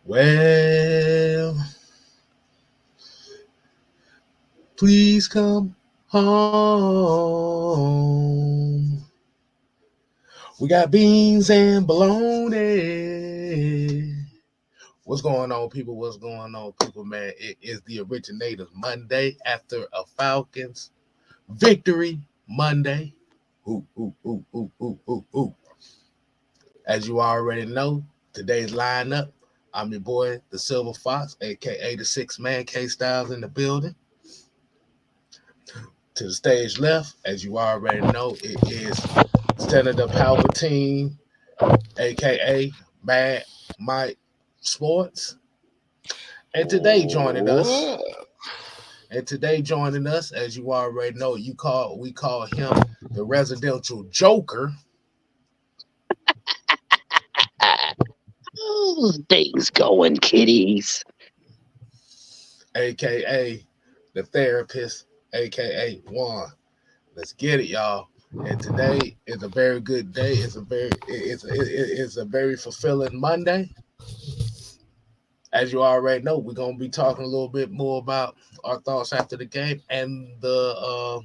Well, please come home. We got beans and bologna. What's going on, people? What's going on, people, man? It is the Originators Monday after a Falcons Victory Monday. Ooh, ooh, ooh, ooh, ooh, ooh, ooh. As you already know, today's lineup, I'm your boy, the Silver Fox, a.k.a. the Six Man, K-Styles in the building. To the stage left, as you already know, it is Senator Palpatine, a.k.a. Mad Mike Sports. And today joining us, as you already know, we call him the residential Joker. Those things going, kiddies. AKA the therapist, AKA Juan. Let's get it, y'all. And today is a very good day. It's a very fulfilling Monday. As you already know, we're gonna be talking a little bit more about our thoughts after the game and the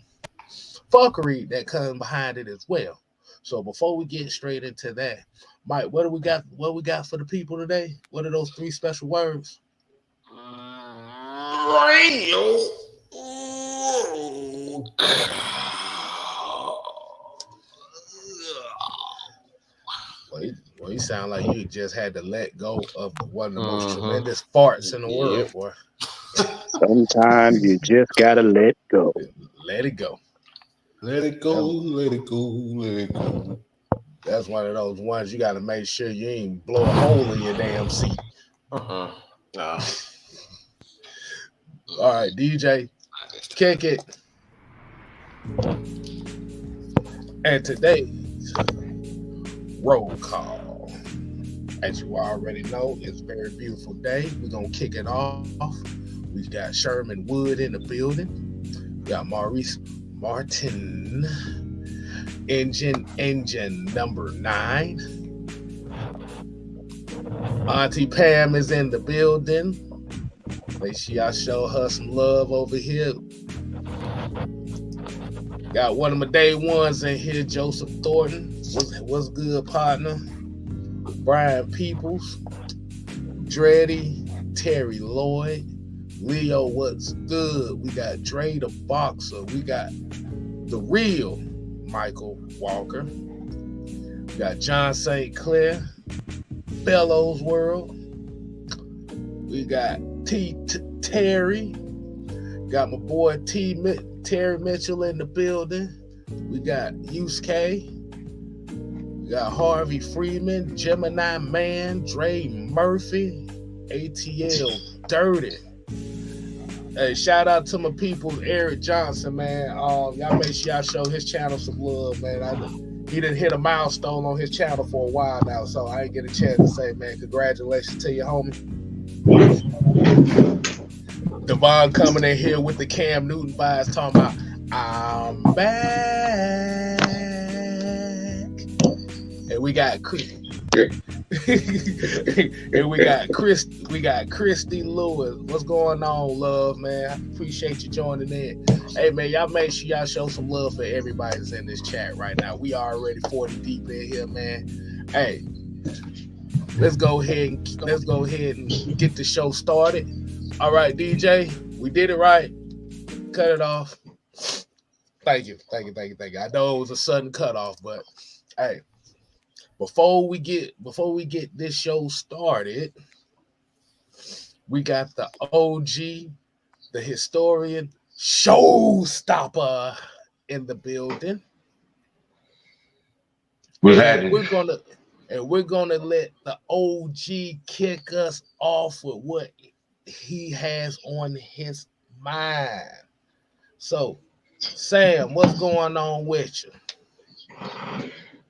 fuckery that comes behind it as well. So before we get straight into that, Mike, what do we got? What we got for the people today? What are those three special words? Well, you sound like you just had to let go of one of the most tremendous farts in the world, boy. Sometimes you just gotta let go. Let it go. Let it go, let it go, let it go. That's one of those ones you got to make sure you ain't blow a hole in your damn seat. No. All right, DJ, kick it. And today's roll call, as you already know, it's a very beautiful day. We're going to kick it off. We've got Sherman Wood in the building. We got Maurice Martin, engine number 9. Auntie Pam is in the building. Make sure y'all show her some love over here. Got one of my day ones in here, Joseph Thornton. What's good, partner? Brian Peoples, Dreddy, Terry Lloyd, Leo, what's good? We got Dre the Boxer. We got the real Michael Walker. We got John St. Clair, Bellows World. We got Terry. Got my boy Terry Mitchell in the building. We got Yusuke. We got Harvey Freeman, Gemini Man, Dre Murphy, ATL Dirty. Hey, shout out to my people, Eric Johnson, man. Y'all make sure y'all show his channel some love, man. He done hit a milestone on his channel for a while now, so I ain't get a chance to say, man, congratulations to you, homie. Devon coming in here with the Cam Newton vibes, talking about I'm back, and we got and we got Christy Lewis. What's going on, love, man? I appreciate you joining in. Hey, man, y'all make sure y'all show some love for everybody that's in this chat right now. We are already 40 deep in here, man. Hey, let's go ahead and get the show started. All right, DJ, we did it right. Cut it off. Thank you. I know it was a sudden cutoff, but hey. Before we get this show started, we got the OG, the historian, showstopper in the building. We're gonna let the OG kick us off with what he has on his mind. So, Sam, what's going on with you?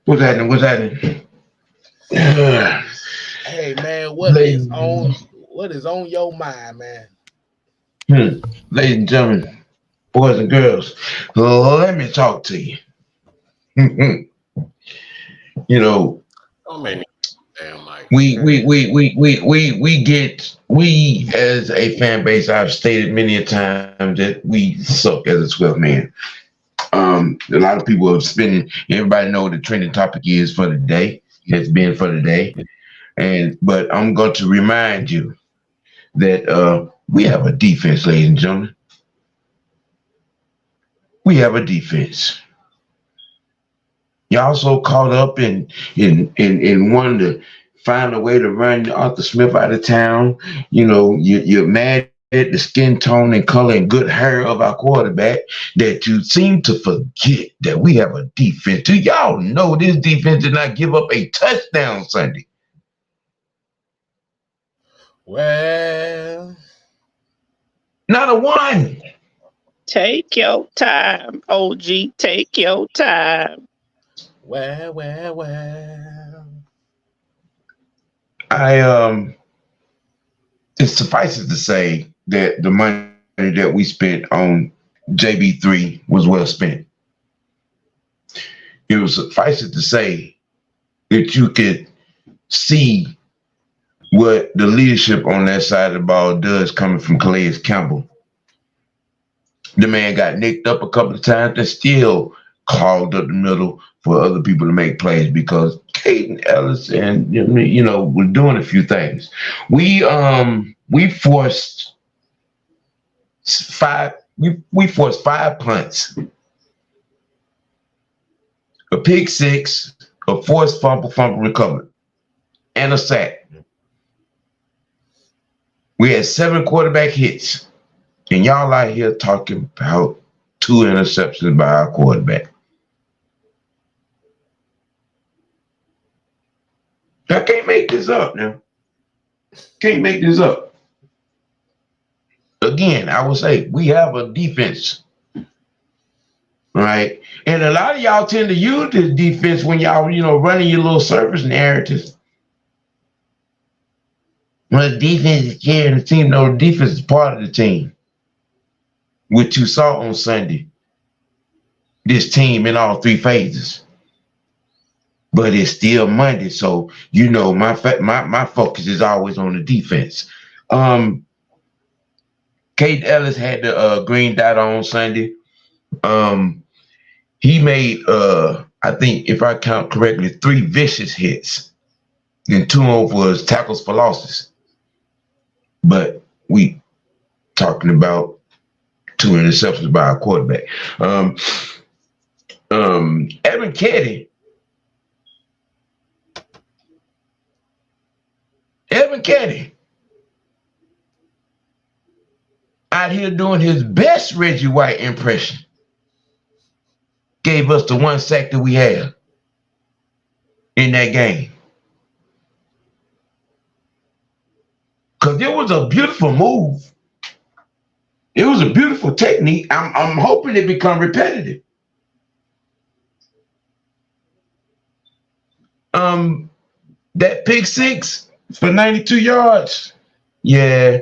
What's happening? Hey, man, what is on your mind, man? Ladies and gentlemen, boys and girls, let me talk to you. You know, Damn, Mike. We as a fan base, I've stated many a time that we suck as a 12 man. A lot of people are spending. Everybody know what the trending topic is for the day. Has been for the day, but I'm going to remind you that we have a defense, ladies and gentlemen. We have a defense. Y'all so caught up in wanting to find a way to run Arthur Smith out of town. You know, you're mad at the skin tone and color and good hair of our quarterback that you seem to forget that we have a defense. Do y'all know this defense did not give up a touchdown Sunday? Well, not a one. Take your time, OG. Take your time. Well. It suffices to say that the money that we spent on JB3 was well spent. It was suffices to say that you could see what the leadership on that side of the ball does coming from Calais Campbell. The man got nicked up a couple of times and still clogged up the middle for other people to make plays because Caden Ellis and was doing a few things. We forced five punts, a pick six, a forced fumble recovered, and a sack. We had 7 quarterback hits, and y'all out here talking about 2 interceptions by our quarterback. I can't make this up now. Can't make this up. Again, I would say we have a defense, right? And a lot of y'all tend to use this defense when y'all, running your little surface narratives. Well, the defense is carrying the team. No, the defense is part of the team. What you saw on Sunday, this team in all 3 phases. But it's still Monday, so my focus is always on the defense. Kate Ellis had the green dot on Sunday. He made, I think, if I count correctly, 3 vicious hits, and 2 of them was tackles for losses. But we talking about 2 interceptions by our quarterback. Evan Keddy. Out here doing his best Reggie White impression. Gave us the 1 sack that we had in that game. Because it was a beautiful move. It was a beautiful technique. I'm hoping it become repetitive. That pick six for 92 yards. Yeah,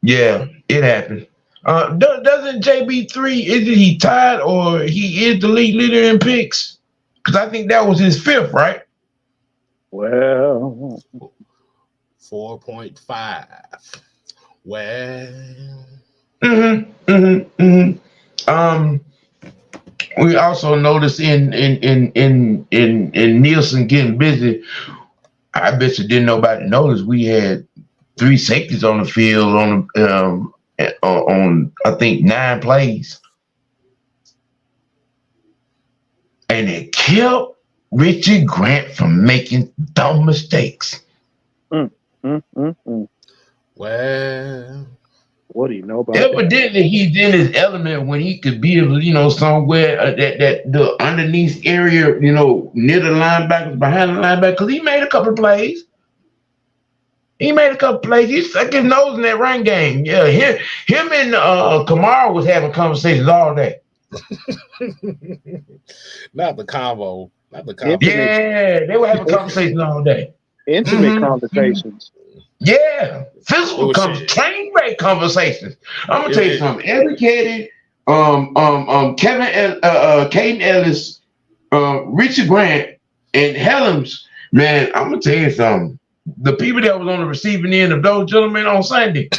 it happened. Doesn't JB3, isn't he tied or he is the league leader in picks? Because I think that was his 5th, right? Well, 4.5. Well. We also noticed in Nielsen getting busy. I bet you didn't nobody notice we had 3 safeties on the field on I think 9 plays, and it kept Richard Grant from making dumb mistakes. Well, what do you know about evidently that? He's in his element when he could be, somewhere that the underneath area, near the linebackers, behind the linebacker, because he made a couple of plays. He stuck his nose in that run game. Yeah, him and Kamara was having conversations all day. Not the combo. Yeah, they were having conversations all day. Intimate conversations. Yeah, physical train wreck conversations. I'm gonna tell you something. Eric Keddy, Caden Ellis, Richard Grant, and Helms Man, I'm gonna tell you something. The people that was on the receiving end of those gentlemen on Sunday,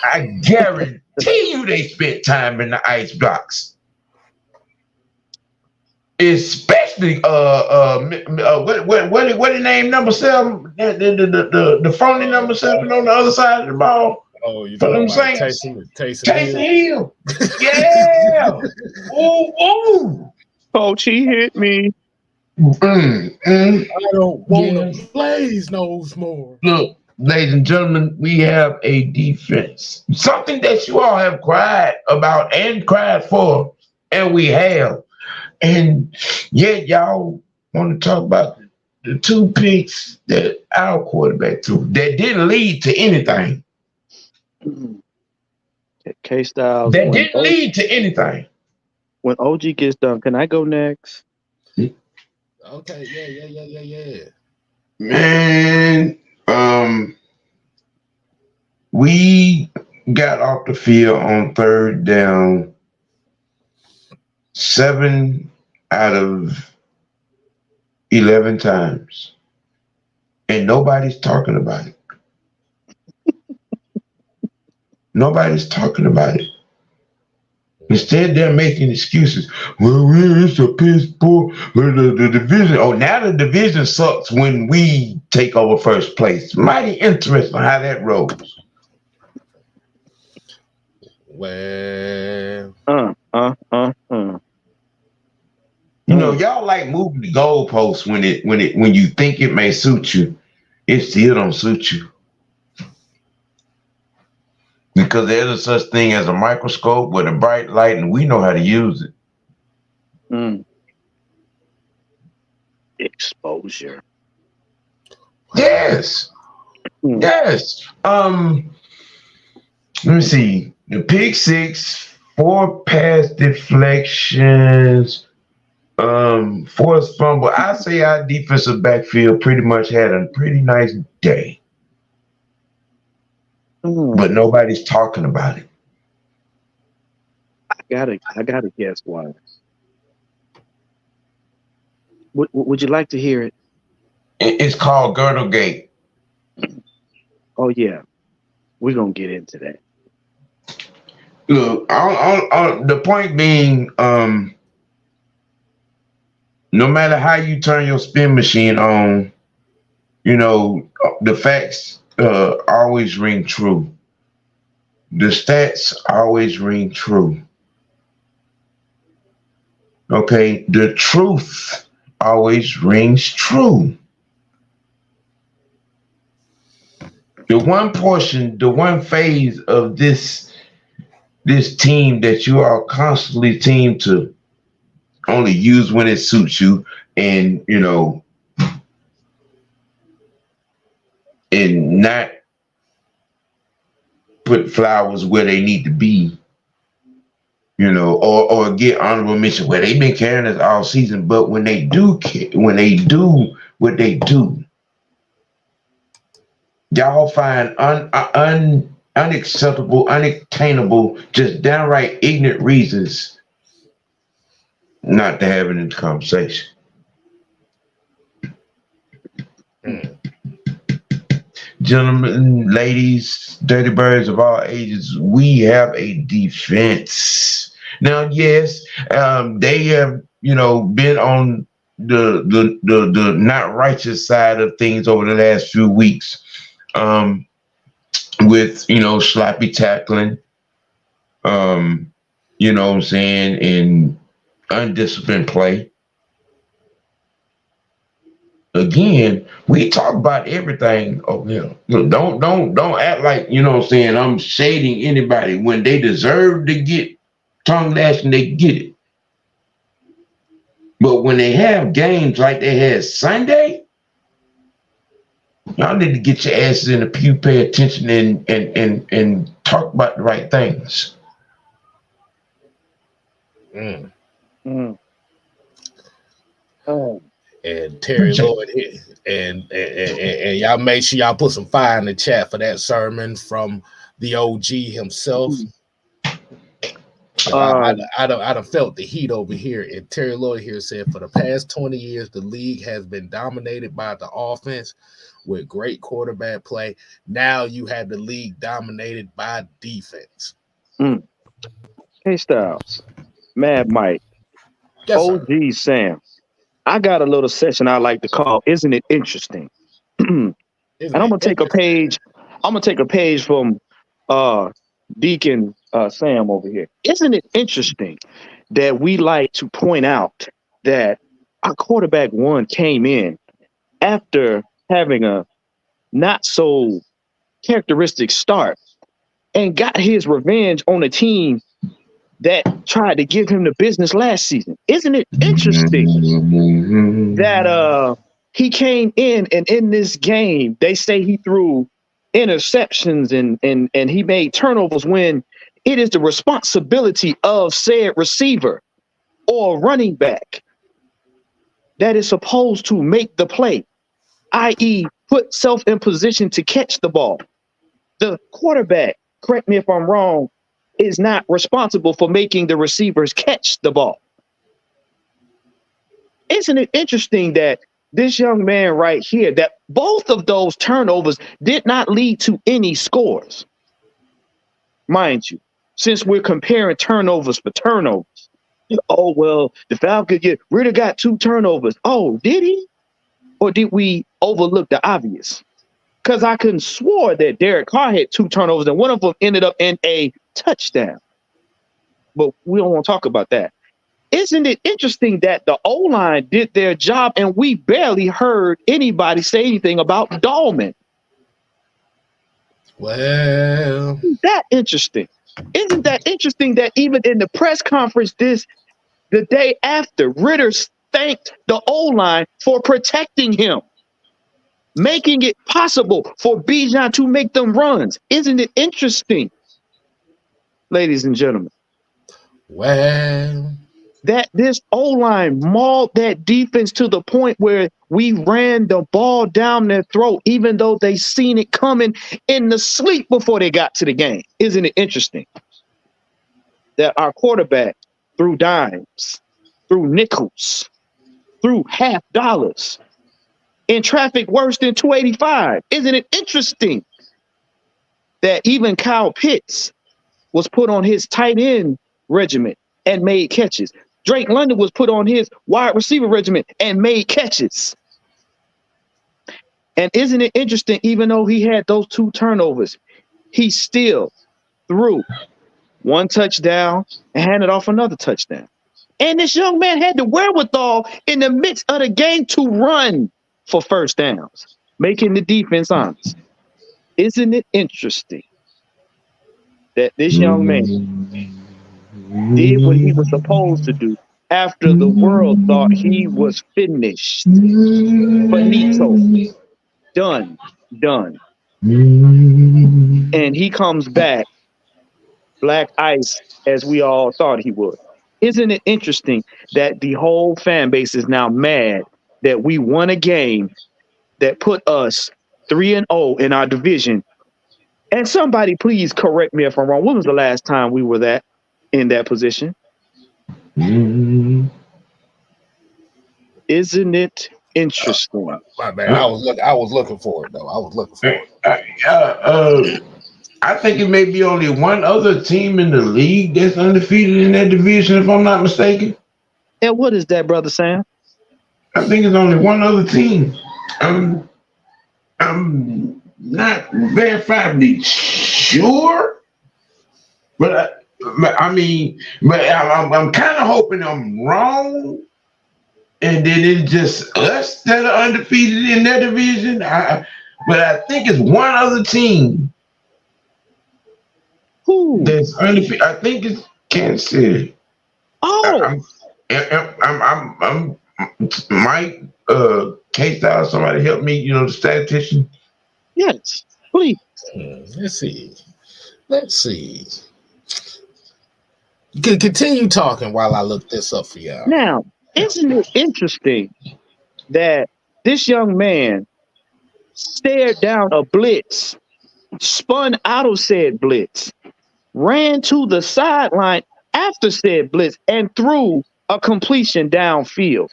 I guarantee you they spent time in the ice blocks. Especially what the name number 7? The phony number 7 on the other side of the ball. Oh, you For talking them about Saints. Taysom Hill? Hill. Yeah. Ooh. Coach, he hit me. I don't want to blaze no more. Look, ladies and gentlemen, we have a defense. Something that you all have cried about and cried for, and we have. And yet y'all want to talk about the 2 picks that our quarterback threw that didn't lead to anything. K-Styles. That didn't lead to anything. When OG gets done, can I go next? Okay, yeah. Man, we got off the field on 3rd down 7 out of 11 times, and nobody's talking about it. Nobody's talking about it. Instead, they're making excuses. Well, it's a piss poor. The division. Oh, now the division sucks when we take over first place. Mighty interesting how that rolls. Well, You know, y'all like moving the goalposts when you think it may suit you. It still don't suit you. Because there's a such thing as a microscope with a bright light, and we know how to use it. Exposure. Yes. Yes. Let me see. The pick 6, 4 pass deflections, forced fumble. I say our defensive backfield pretty much had a pretty nice day. But nobody's talking about it. I gotta guess why. Would you like to hear it? It's called Girdlegate. Oh yeah, we're gonna get into that. Look, the point being, no matter how you turn your spin machine on, you know, the facts always ring true. The stats always ring true. Okay, the truth always rings true. The one portion, the one phase of this team that you are constantly team to only use when it suits you, and you know, and not put flowers where they need to be, you know, or get honorable mention where they've been carrying us all season. But when they do what they do, y'all find unacceptable, unattainable, just downright ignorant reasons not to have it in the conversation. Gentlemen, ladies, dirty birds of all ages, we have a defense. Now, yes, they have, you know, been on the not righteous side of things over the last few weeks, with, you know, sloppy tackling, you know what I'm saying, and undisciplined play. Again, we talk about everything over here. Look, don't act like, you know what I'm saying, I'm shading anybody. When they deserve to get tongue lashing, they get it. But when they have games like they had Sunday, y'all need to get your asses in the pew, pay attention, and talk about the right things. And Terry Lloyd hit, and y'all make sure y'all put some fire in the chat for that sermon from the OG himself. I done felt the heat over here. And Terry Lloyd here said, for the past 20 years, the league has been dominated by the offense with great quarterback play. Now you have the league dominated by defense. K-Styles, Mad Mike, Yes, sir. OG Sam. I got a little session I like to call "Isn't It Interesting?" And I'm gonna take a page. I'm gonna take a page from Deacon Sam over here. Isn't it interesting that we like to point out that our quarterback one came in after having a not so characteristic start and got his revenge on a team that tried to give him the business last season? Isn't it interesting that he came in and in this game they say he threw interceptions and he made turnovers when it is the responsibility of said receiver or running back that is supposed to make the play, i.e. put self in position to catch the ball. The quarterback, correct me if I'm wrong, is not responsible for making the receivers catch the ball. Isn't it interesting that this young man right here, that both of those turnovers did not lead to any scores? Mind you, since we're comparing turnovers for turnovers. Oh, well, the Falcons Ritter got 2 turnovers. Oh, did he? Or did we overlook the obvious? Because I couldn't swore that Derek Carr had 2 turnovers and one of them ended up in a touchdown. But we don't want to talk about that. Isn't it interesting that the O-line did their job and we barely heard anybody say anything about Dahlman? Well, isn't that interesting? Isn't that interesting that even in the press conference the day after, Ritter thanked the O-line for protecting him, making it possible for Bijan to make them runs. Isn't it interesting, ladies and gentlemen? Well, that this O-line mauled that defense to the point where we ran the ball down their throat, even though they seen it coming in the sleep before they got to the game. Isn't it interesting that our quarterback threw dimes, threw nickels, threw $half in traffic worse than 285? Isn't it interesting that even Kyle Pitts was put on his tight end regiment and made catches? Drake London was put on his wide receiver regiment and made catches. And isn't it interesting, even though he had those 2 turnovers, he still threw 1 touchdown and handed off another touchdown. And this young man had the wherewithal in the midst of the game to run for first downs, making the defense honest. Isn't it interesting that this young man did what he was supposed to do after the world thought he was finished? Finito. Done. And he comes back black ice as we all thought he would. Isn't it interesting that the whole fan base is now mad that we won a game that put us 3-0 in our division? And somebody please correct me if I'm wrong. When was the last time we were in that position? Isn't it interesting? My bad. I was looking for it though. I was looking for it. I think it may be only one other team in the league that's undefeated in that division, if I'm not mistaken. And what is that, Brother Sam? I think it's only one other team. I'm not verifiably sure, but I'm kind of hoping I'm wrong, and then it's just us that are undefeated in that division. But I think it's one other team. Who? That's undefeated. I think it's Kansas City. Oh, I'm Mike, K-Style, somebody help me, the statistician. Yes, please. Let's see. You can continue talking while I look this up for y'all. Now, isn't it interesting that this young man stared down a blitz, spun out of said blitz, ran to the sideline, after said blitz and threw a completion downfield.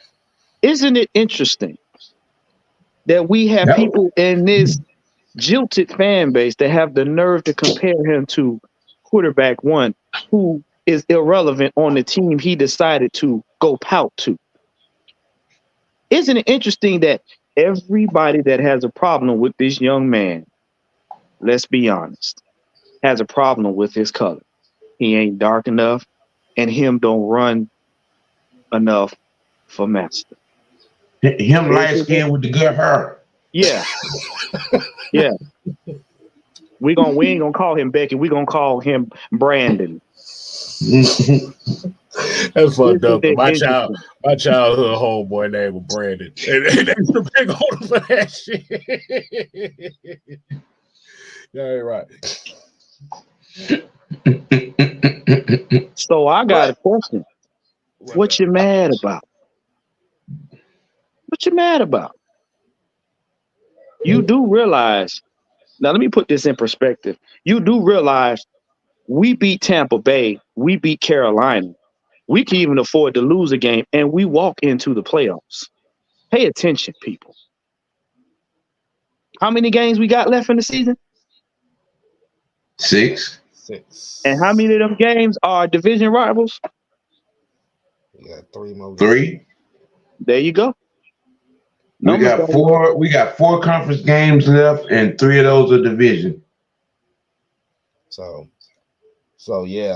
Isn't it interesting that we have people in this jilted fan base that have the nerve to compare him to quarterback one who is irrelevant on the team he decided to go pout to? Isn't it interesting that everybody that has a problem with this young man, let's be honest, has a problem with his color? He ain't dark enough, and him don't run enough for master. Him light skin with the good hair. Yeah. Yeah. We ain't gonna call him Becky. We gonna call him Brandon. That's fucked up. My childhood homeboy name was Brandon. And that's the big holder for that shit. Yeah, you're right. So I got a question. What you mad about? What you mad about? You do realize, now let me put this in perspective. You do realize we beat Tampa Bay, we beat Carolina. We can even afford to lose a game, and we walk into the playoffs. Pay attention, people. How many games we got left in the season? 6. And how many of them games are division rivals? We got 3 more. 3. There you go. We got 4. We got 4 conference games left, and 3 of those are division. So yeah,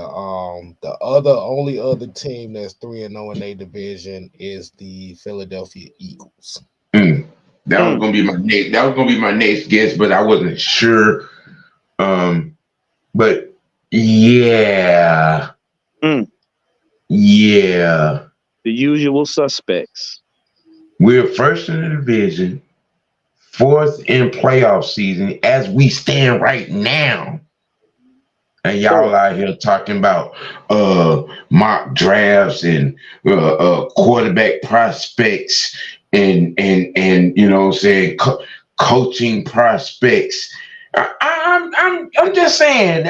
the only other team that's 3-0 in their division is the Philadelphia Eagles. That was gonna be my next. That was gonna be my next guess, but I wasn't sure. But yeah, yeah, the usual suspects. We're first in the division, 4th in playoff season as we stand right now. And y'all out here talking about mock drafts and quarterback prospects and you know what I'm saying, coaching prospects. I'm just saying,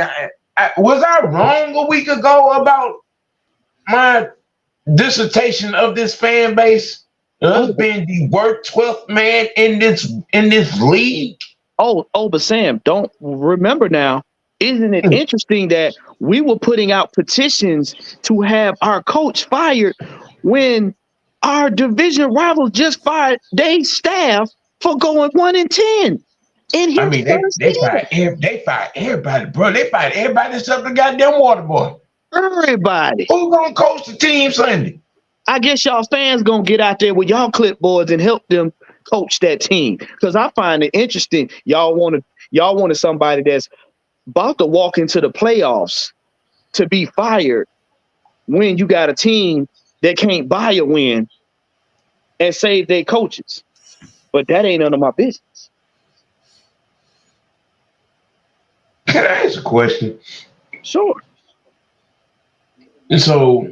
was I wrong a week ago about my dissertation of this fan base? Us being the worst 12th man in this league. But Sam, don't remember now. Isn't it interesting that we were putting out petitions to have our coach fired when our division rivals just fired their staff for going 1-10? They fired everybody, bro. They fired everybody except the goddamn water boy. Everybody. Who's gonna coach the team Sunday? I guess y'all fans gonna get out there with y'all clipboards and help them coach that team. Because I find it interesting. Y'all wanted somebody that's about to walk into the playoffs to be fired when you got a team that can't buy a win and save their coaches. But that ain't none of my business. Can I ask a question? Sure. And so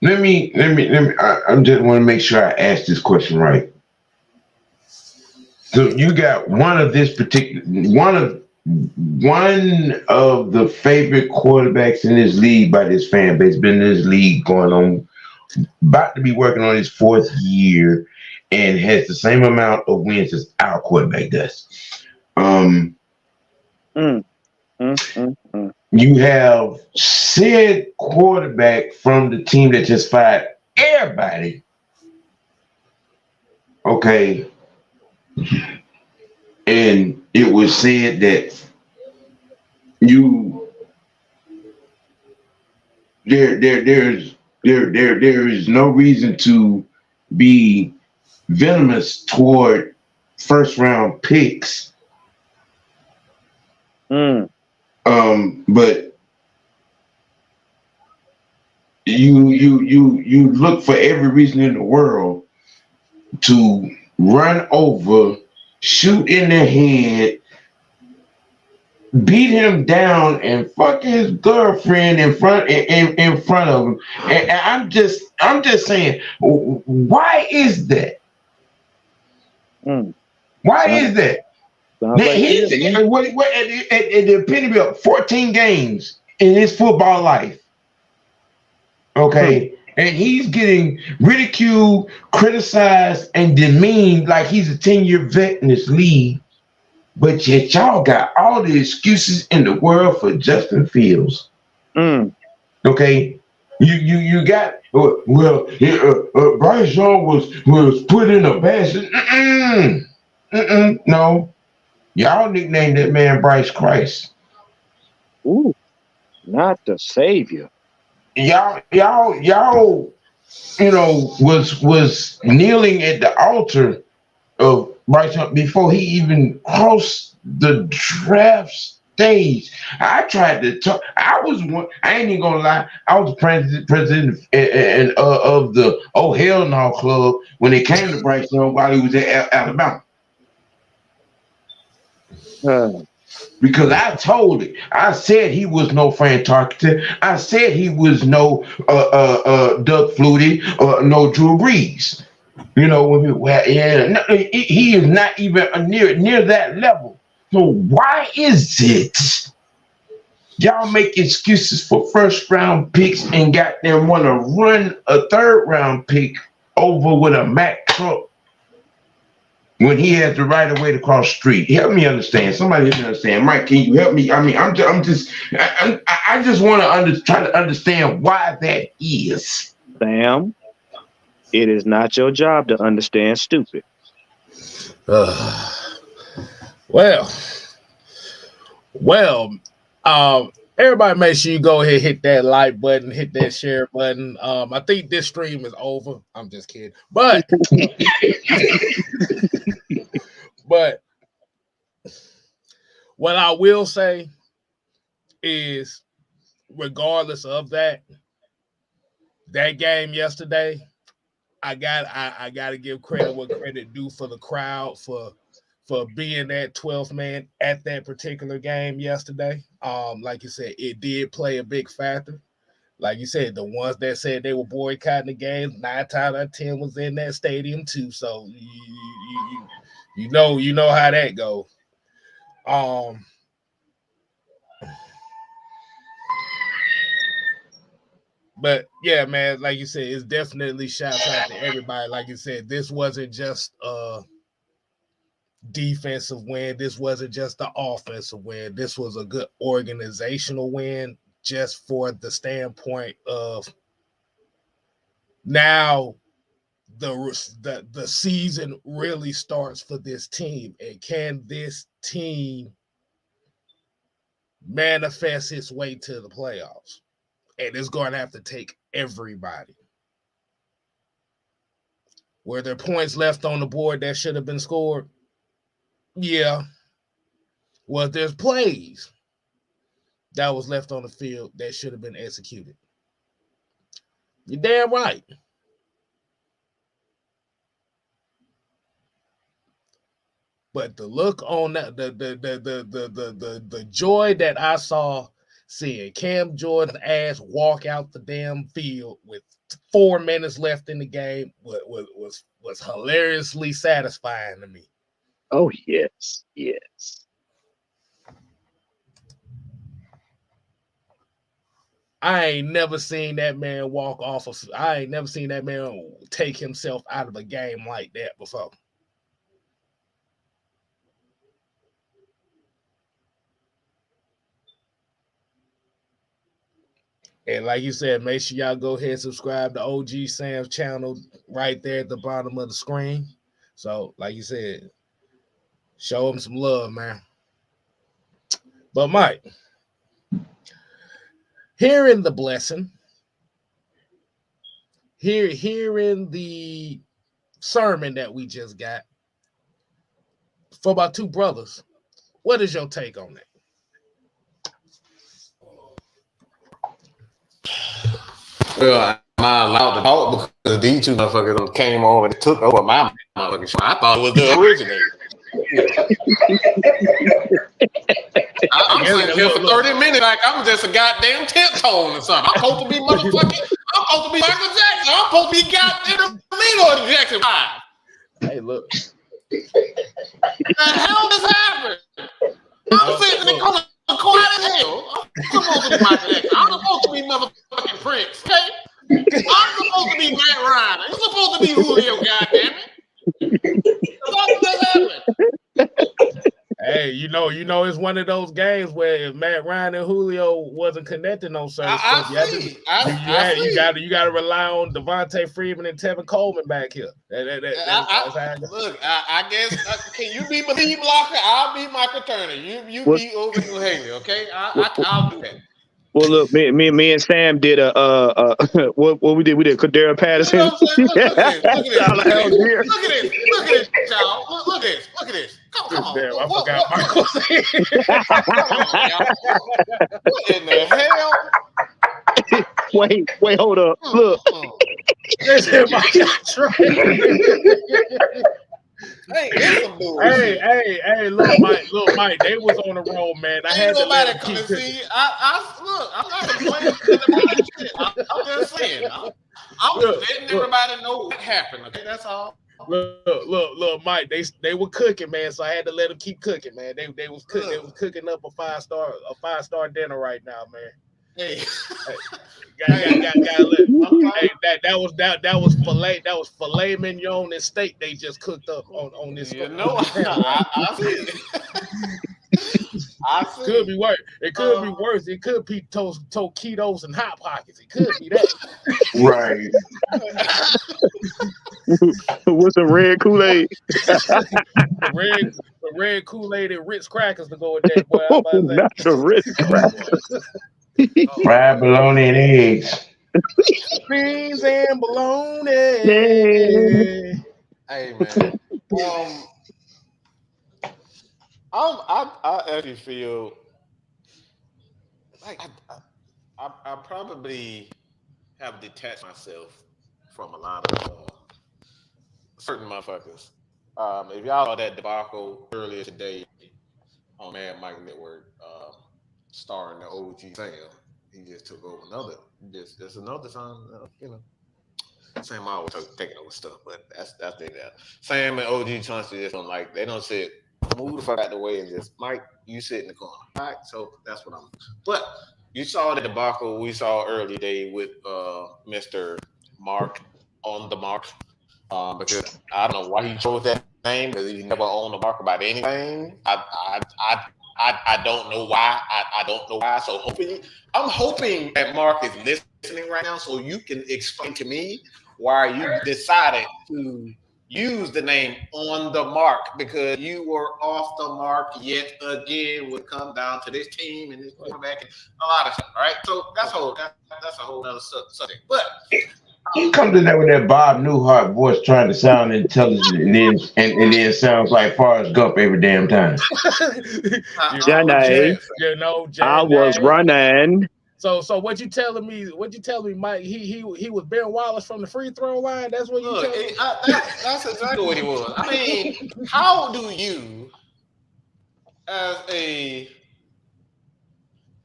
let me I just want to make sure I ask this question right. So you got one of the favorite quarterbacks in this league by this fan base, been in this league going on, about to be working on his 4th year, and has the same amount of wins as our quarterback does. You have said quarterback from the team that just fired everybody. Okay. And it was said that there is no reason to be venomous toward 1st-round picks. But you look for every reason in the world to run over, shoot in the head, beat him down, and fuck his girlfriend in front of him. And I'm just saying, why is that? Why is that? Now, he's at the epitome of 14 games in his football life. Okay. And he's getting ridiculed, criticized, and demeaned like he's a 10-year vet in this league. But yet y'all got all the excuses in the world for Justin Fields. Okay. You got Bryce Young was put in a basket. No. Y'all nicknamed that man Bryce Christ. Ooh, not the savior. Y'all, was kneeling at the altar of Bryce Young before he even crossed the draft stage. I tried to talk. I ain't even gonna lie. I was president of the Oh Hell No Club when it came to Bryce Young while he was at Alabama. Because I told it. I said he was no Frank Tarkenton. I said he was no Doug Flutie or no Drew Brees. He is not even near that level. So why is it y'all make excuses for first round picks and got them want to run a third round pick over with a Mack truck when he has the right of way to cross the street? Help me understand. Somebody help me understand. Mike, can you help me? I mean, I just want to try to understand why that is. Sam, it is not your job to understand stupid. Everybody make sure you go ahead, hit that like button, hit that share button. I think this stream is over. I'm just kidding. But what I will say is, regardless of that game yesterday, I got to give credit what credit due for the crowd for being that 12th man at that particular game yesterday. Like you said, it did play a big factor. Like you said, the ones that said they were boycotting the games, 9 times out of 10 was in that stadium too. So you know how that goes. But yeah, man, like you said, it's definitely shouts out to everybody. Like you said, this wasn't just a defensive win. This wasn't just the offensive win. This was a good organizational win, just for the standpoint of now the season really starts for this team. And can this team manifest its way to the playoffs? And it's going to have to take everybody. Were there points left on the board that should have been scored? Yeah. Was there plays that was left on the field that should have been executed? You're damn right. But the look on that, the joy that I saw seeing Cam Jordan's ass walk out the damn field with 4 minutes left in the game was hilariously satisfying to me. Oh, yes. I ain't never seen that man walk off of. I ain't never seen that man take himself out of a game like that before. And like you said, make sure y'all go ahead and subscribe to OG Sam's channel right there at the bottom of the screen. So, like you said, show him some love, man. But Mike, hearing the blessing, hearing the sermon that we just got for about 2 brothers, what is your take on that? Well, I'm not allowed to talk because these 2 motherfuckers came over and took over my motherfucking show. I thought it was the originator. I'm sitting here for 30 minutes like I'm just a goddamn tiptoeing or something. I'm supposed to be motherfucking, I'm supposed to be Michael Jackson. I'm supposed to be goddamn Leonard Jackson 5. Hey, look. The hell just happened? I'm sitting in the corner quiet as hell. I'm supposed to be Michael Jackson. I'm supposed to be motherfucking Prince, okay? Hey, you know, it's one of those games where if Matt Ryan and Julio wasn't connecting on certain stuff, you got to rely on Devontae Freeman and Tevin Coleman back here. I guess can you be my lead blocker? I'll be Michael Turner. You be Overton Haley, okay? I'll do that. Well, look, me and Sam did what we did. We did Kadera Patterson. You know what I'm saying? Look at this, y'all. Look at this. Come on. Damn, I forgot Michael. Come on, y'all. What in the hell? Wait, hold up. Look. This is my Hey, look, Mike, they was on the road, man. I had to let them keep see. I'm not complaining. I'm just saying. I'm letting everybody know what happened. Okay, that's all. Look, Mike. They were cooking, man. So I had to let them keep cooking, man. They was cooking. They was cooking up a five-star dinner right now, man. Hey. That was filet. That was filet mignon and steak they just cooked up on this. I see. Could be worse. It could be worse. It could be taquitos and hot pockets. It could be that. Right. With some red Kool-Aid. the red Kool-Aid and Ritz crackers to go with that, boy. Not the Ritz crackers. Fried bologna and eggs. Beans and bologna. Hey, man. I actually feel like I probably have detached myself from a lot of certain motherfuckers. If y'all saw that debacle earlier today on Mad Mike Network, starring the OG Sam, he just took over there's another time, Sam always taking over stuff, but that's the that. Sam and OG Chauncey just don't like, they don't sit, move the fuck out the way and just, Mike, you sit in the corner. All right, so that's what I'm. But you saw the debacle we saw early day with Mr. Mark on the Mark, because I don't know why he chose that name, because he never owned the mark about anything. I don't know why. I don't know why. So I'm hoping that Mark is listening right now, so you can explain to me why you decided to use the name on the mark, because you were off the mark yet again when it comes down to this team and this quarterback and a lot of stuff. All right, so that's a whole other subject. But You come to that with that Bob Newhart voice, trying to sound intelligent, and then sounds like Forrest Gump every damn time. I was running. So what you telling me? Mike? He was Ben Wallace from the free throw line. That's what you telling me. That's exactly what he was. I mean, how do you, as a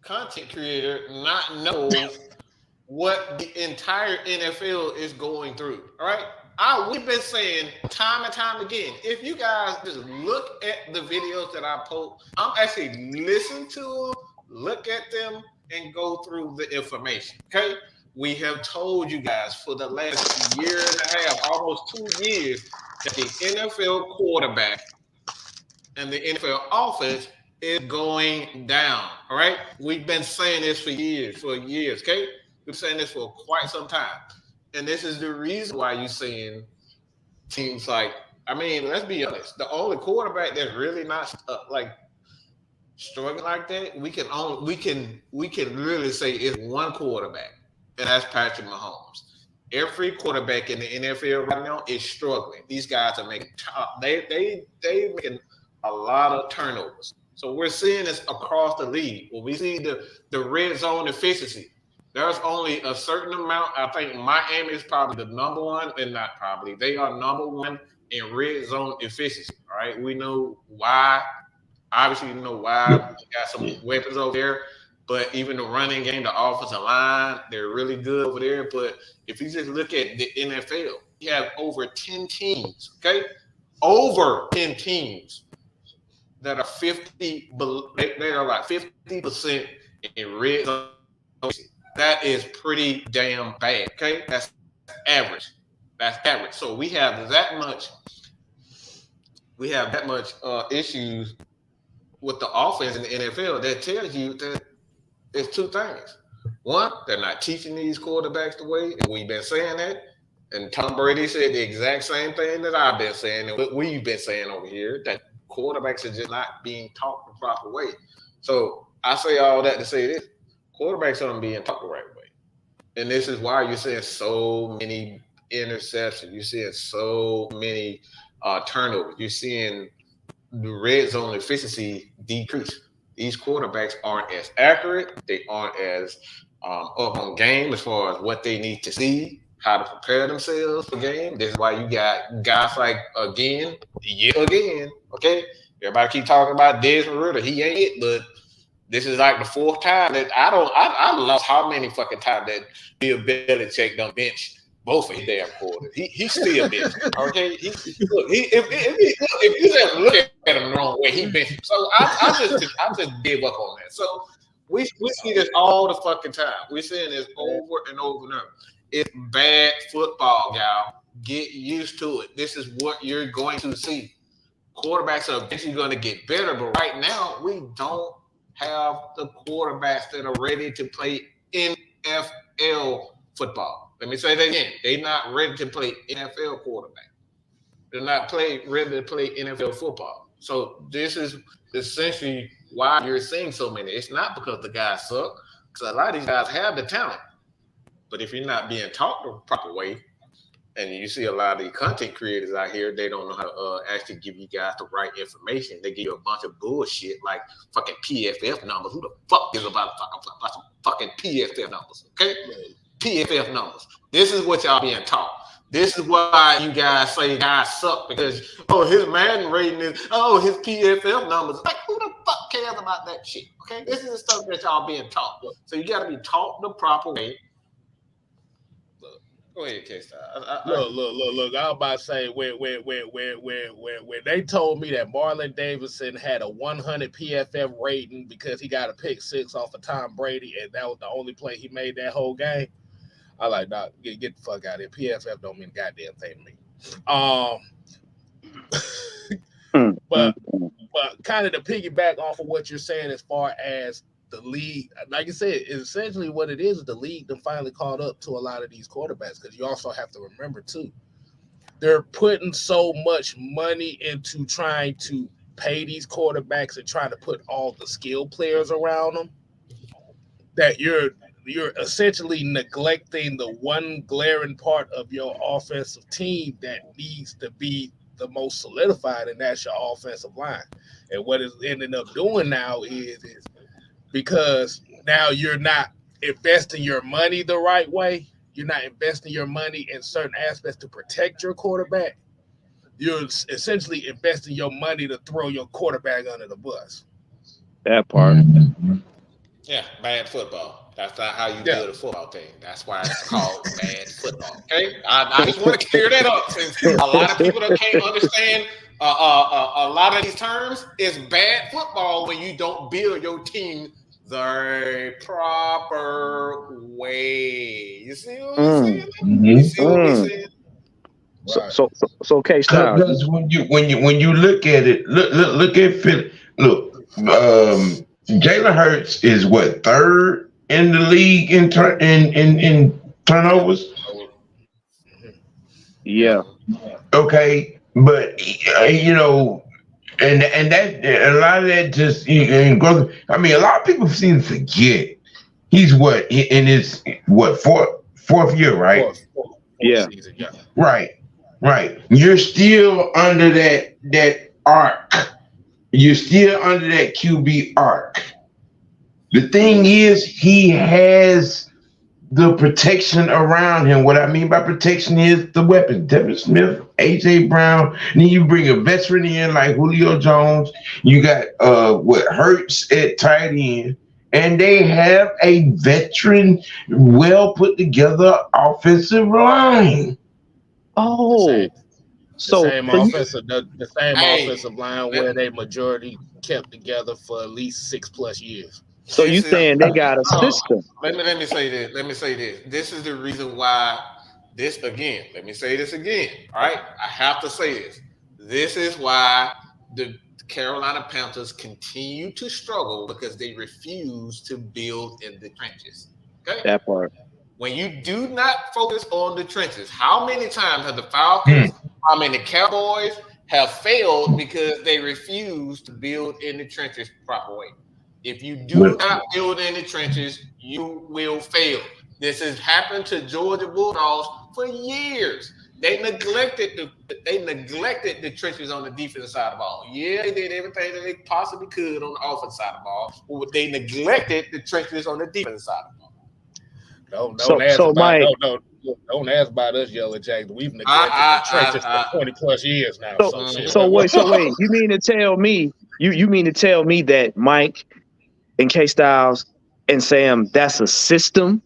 content creator, not know what the entire NFL is going through? All right, we've been saying time and time again, if you guys just look at the videos that I post, I'm actually listening to them, look at them, and go through the information. Okay, we have told you guys for the last year and a half, almost 2 years, that the NFL quarterback and the NFL offense is going down. All right, we've been saying this for years. Okay, we've been saying this for quite some time, and this is the reason why you're seeing teams like, I mean, let's be honest, the only quarterback that's really not struggling like that, we can really say it's one quarterback, and that's Patrick Mahomes. Every quarterback in the NFL right now is struggling. These guys are making they making a lot of turnovers. So we're seeing this across the league. When we see the red zone efficiency, there's only a certain amount. I think Miami is probably the number one, and not probably, they are number one in red zone efficiency. All right, we know why. Obviously, you know why. We got some weapons over there, but even the running game, the offensive line, they're really good over there. But if you just look at the NFL, you have over 10 teams, okay? Over 10 teams that are 50, they are like 50% in red zone. That is pretty damn bad, okay? That's average. So we have that much issues with the offense in the NFL, that tells you that it's two things. One, they're not teaching these quarterbacks the way, and we've been saying that. And Tom Brady said the exact same thing that I've been saying and what we've been saying over here, that quarterbacks are just not being taught the proper way. So I say all that to say this: quarterbacks aren't being taught the right way, and this is why you're seeing so many interceptions. You're seeing so many turnovers. You're seeing the red zone efficiency decrease. These quarterbacks aren't as accurate. They aren't as up on game as far as what they need to see, how to prepare themselves for the game. This is why you got guys like again, okay? Everybody keep talking about Desmond Ritter. He ain't it, but this is like the fourth time that I lost how many fucking times that Bill Belichick done bench both of his damn quarters. He's still bench. Okay, if you just look at him the wrong way, he bench. So I just give up on that. So we see this all the fucking time. We're seeing this over and over and over. It's bad football, y'all. Get used to it. This is what you're going to see. Quarterbacks are eventually going to get better, but right now we don't have the quarterbacks that are ready to play NFL football. Let me say that again. They're not ready to play NFL quarterback. They're not ready to play NFL football. So this is essentially why you're seeing so many. It's not because the guys suck, because a lot of these guys have the talent. But if you're not being taught the proper way, and you see a lot of the content creators out here, they don't know how to actually give you guys the right information. They give you a bunch of bullshit like fucking PFF numbers. Who the fuck is about some fucking PFF numbers? Okay? PFF numbers. This is what y'all being taught. This is why you guys say guys suck, because his Madden rating is his PFF numbers. Like, who the fuck cares about that shit? Okay, this is the stuff that y'all being taught. So you got to be taught the proper way. Go ahead, K-Star. Look. I was about to say when they told me that Marlon Davidson had a 100 PFF rating because he got a pick six off of Tom Brady, and that was the only play he made that whole game. I like, nah, get the fuck out of here. PFF don't mean a goddamn thing to me. But kind of to piggyback off of what you're saying as far as the league, like you said, is essentially what it is the league that finally caught up to a lot of these quarterbacks, because you also have to remember too, they're putting so much money into trying to pay these quarterbacks and trying to put all the skill players around them that you're essentially neglecting the one glaring part of your offensive team that needs to be the most solidified, and that's your offensive line. And what is ending up doing now is because now you're not investing your money the right way. You're not investing your money in certain aspects to protect your quarterback. You're essentially investing your money to throw your quarterback under the bus. That part. Yeah, bad football. That's not how you build a football team. That's why it's called bad football. Okay, I just want to clear that up, since a lot of people that can't understand a lot of these terms. It's bad football when you don't build your team the proper way. You see what I'm saying? You see what I'm saying? Right. So K-Star. Because when you look at it, look at Philly. Look, Jalen Hurts is what, third in the league in turnovers. Yeah. Okay, but and that a lot of that just growth. I mean, a lot of people seem to forget he's in his fourth year, right? Fourth Yeah. season, yeah. Right. You're still under that arc. You're still under that QB arc. The thing is, he has the protection around him. What I mean by protection is the weapons. Devin Smith, A.J. Brown. Then you bring a veteran in like Julio Jones. You got Hurts at tight end. And they have a veteran, well put together offensive line. Oh. The same offensive line where they majority kept together for at least 6+ years. So you saying they got a system? Let me say this. This is the reason why this again. Let me say this again. All right, I have to say this. This is why the the Carolina Panthers continue to struggle because they refuse to build in the trenches. Okay? That part. When you do not focus on the trenches, how many times have the Falcons, the Cowboys have failed because they refuse to build in the trenches proper way? If you do not build in the trenches, you will fail. This has happened to Georgia Bulldogs for years. They neglected the trenches on the defensive side of the ball. Yeah, they did everything that they possibly could on the offensive side of the ball, but they neglected the trenches on the defensive side of the ball. Don't ask about us, Yellow Jackson. We've neglected the trenches for 20 plus years now. So wait. You mean to tell me you mean to tell me that Mike and K Styles and Sam, that's a system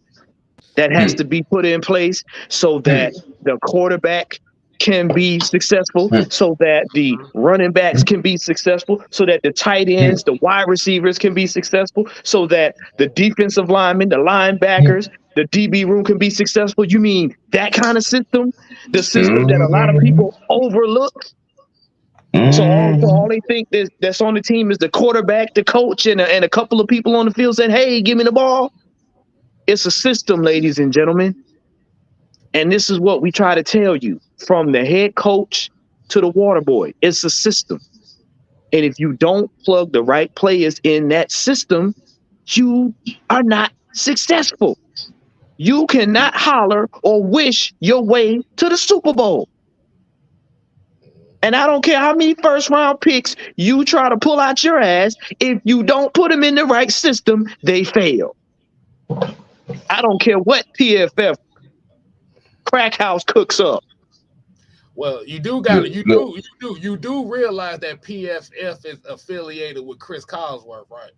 that has to be put in place so that the quarterback can be successful, so that the running backs can be successful, so that the tight ends, the wide receivers can be successful, so that the defensive linemen, the linebackers, the DB room can be successful? You mean that kind of system? The system that a lot of people overlook? So all they think that's on the team is the quarterback, the coach, and a couple of people on the field saying, hey, give me the ball. It's a system, ladies and gentlemen. And this is what we try to tell you, from the head coach to the water boy. It's a system. And if you don't plug the right players in that system, you are not successful. You cannot holler or wish your way to the Super Bowl. And I don't care how many first round picks you try to pull out your ass. If you don't put them in the right system, they fail. I don't care what PFF crack house cooks up. Well, you do realize that PFF is affiliated with Chris Collinsworth, right?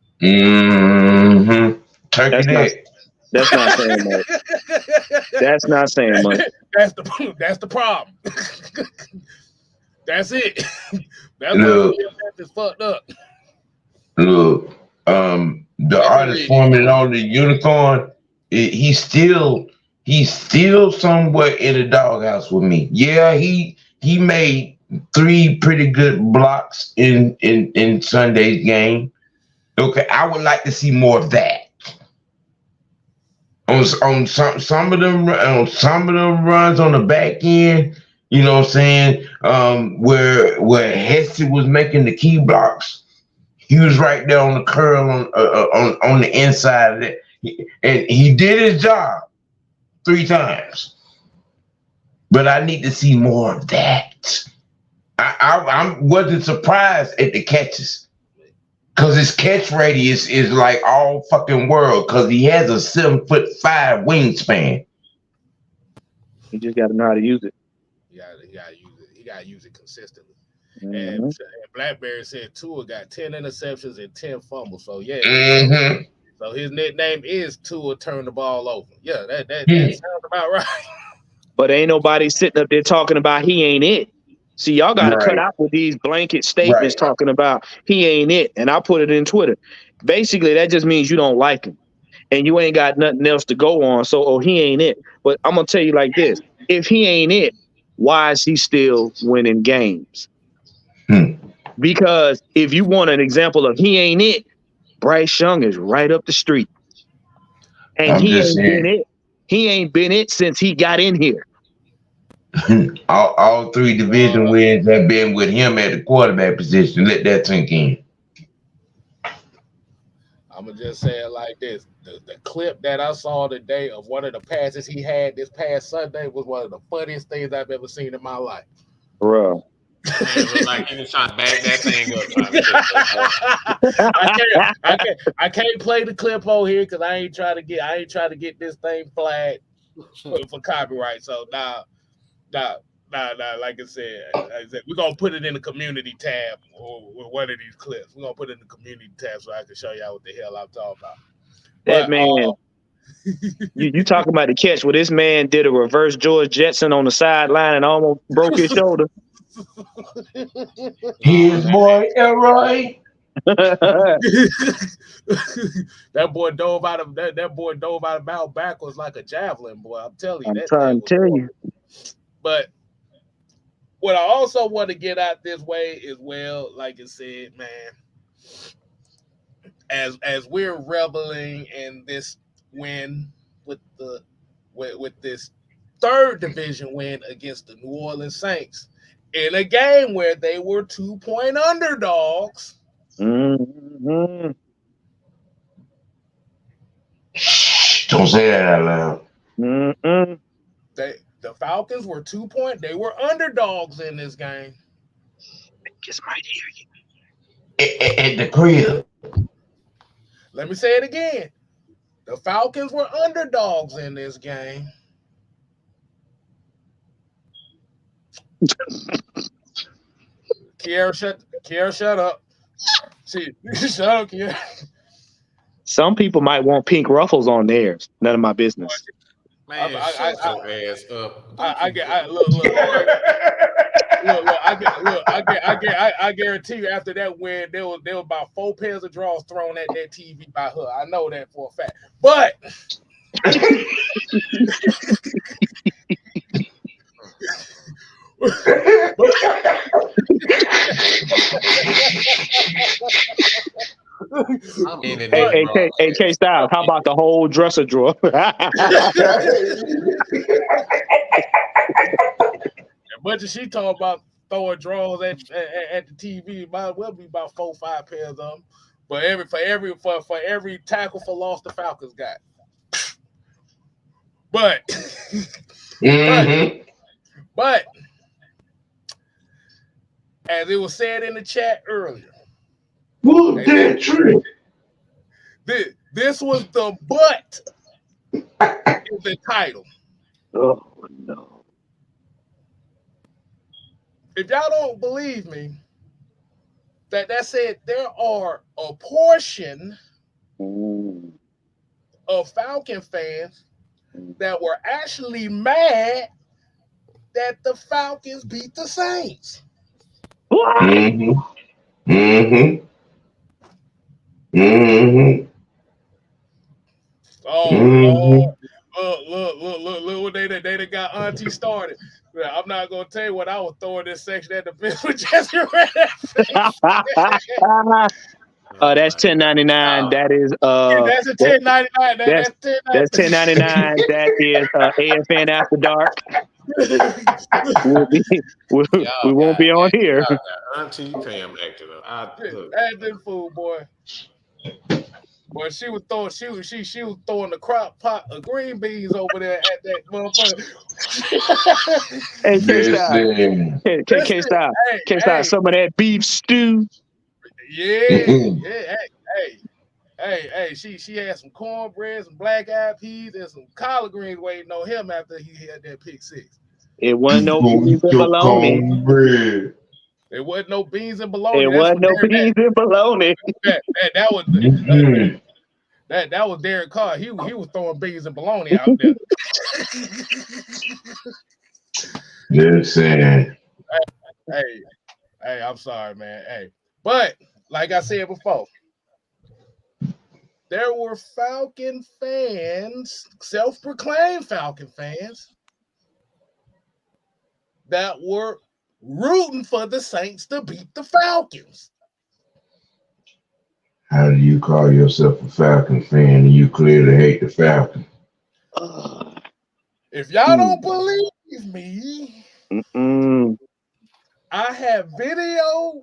That's not saying much. That's not saying much. That's the problem. That's it. That's what PFF is fucked up. Look, the artist forming on the unicorn, he's still somewhere in the doghouse with me. Yeah, he made 3 pretty good blocks in Sunday's game. Okay, I would like to see more of that. On some of them runs on the back end, you know what I'm saying? Where Hesse was making the key blocks, he was right there on the curl on the inside of it, and he did his job 3 times. But I need to see more of that. I wasn't surprised at the catches, because his catch radius is like all fucking world, because he has a 7'5" wingspan. He just got to know how to use it. He got to use it consistently. And Blackberry said Tua got 10 interceptions and 10 fumbles. So yeah. So his nickname is Tua Turn the Ball Over. Yeah, that sounds about right. But ain't nobody sitting up there talking about he ain't it. See, y'all got to cut out with these blanket statements talking about he ain't it. And I put it in Twitter. Basically, that just means you don't like him. And you ain't got nothing else to go on. So, he ain't it. But I'm going to tell you like this. If he ain't it, why is he still winning games? Because if you want an example of he ain't it, Bryce Young is right up the street. And he ain't been it since he got in here. all 3 division wins have been with him at the quarterback position. Let that sink in. I'm going to just say it like this. The clip that I saw today of one of the passes he had this past Sunday was one of the funniest things I've ever seen in my life. Bro. Like he was trying to bag that thing up. I can't play the clip on here because I ain't trying to get this thing flagged for copyright. So nah. Like I said, we're gonna put it in the community tab or one of these clips. We're gonna put it in the community tab so I can show y'all what the hell I'm talking about. That man, you talking about the catch where this man did a reverse George Jetson on the sideline and almost broke his shoulder. His boy Elroy. That boy dove out of bounds backwards like a javelin, boy. I'm telling you. I'm trying to tell you. But what I also want to get out this way as well, like I said, man, as we're reveling in this win with this third division win against the New Orleans Saints in a game where they were 2-point underdogs. Mm-hmm. Shh, don't say that out loud. Mm-hmm. The Falcons were 2-point. They were underdogs in this game. Just might hear you. At the crib. Let me say it again. The Falcons were underdogs in this game. Kiara, shut up. See, shut up, Kiara. Some people might want pink ruffles on theirs. None of my business. Man, shut your ass up. I guarantee you after that win, there was about 4 pairs of drawers thrown at that TV by her. I know that for a fact. But Hey, K-Styles, how about the whole dresser drawer? As much as she talk about throwing drawers at the TV, might well be about 4 or 5 pairs of them. But for every tackle for loss the Falcons got. But but as it was said in the chat earlier, this was the butt in the title. Oh no. If y'all don't believe me, that said, there are a portion of Falcon fans that were actually mad that the Falcons beat the Saints. Mm-hmm. Mm-hmm. Mm-hmm. Oh, Lord. Look what they got Auntie started. I'm not gonna tell you what I was throwing this section at the bench with Jesse Red. That's $10.99. That is that's a $10.99. That's $10.99. That is AFN After Dark. We won't be on here. Auntie Pam acted up. That fool, boy. Boy, she was throwing the crock pot of green beans over there at that motherfucker. Hey, K-Style, some of that beef stew. Yeah. Hey, she had some cornbread, some black-eyed peas, and some collard greens waiting on him after he had that pick six. It wasn't no beans and bologna. There wasn't no beans and bologna. It wasn't no beans and bologna. That was Derek Carr. He was throwing beans and bologna out there. Just saying. Hey, I'm sorry, man. Hey, but like I said before, there were Falcon fans, self-proclaimed Falcon fans, that were rooting for the Saints to beat the Falcons. How do you call yourself a Falcon fan and you clearly hate the Falcons? If y'all don't believe me, I have video,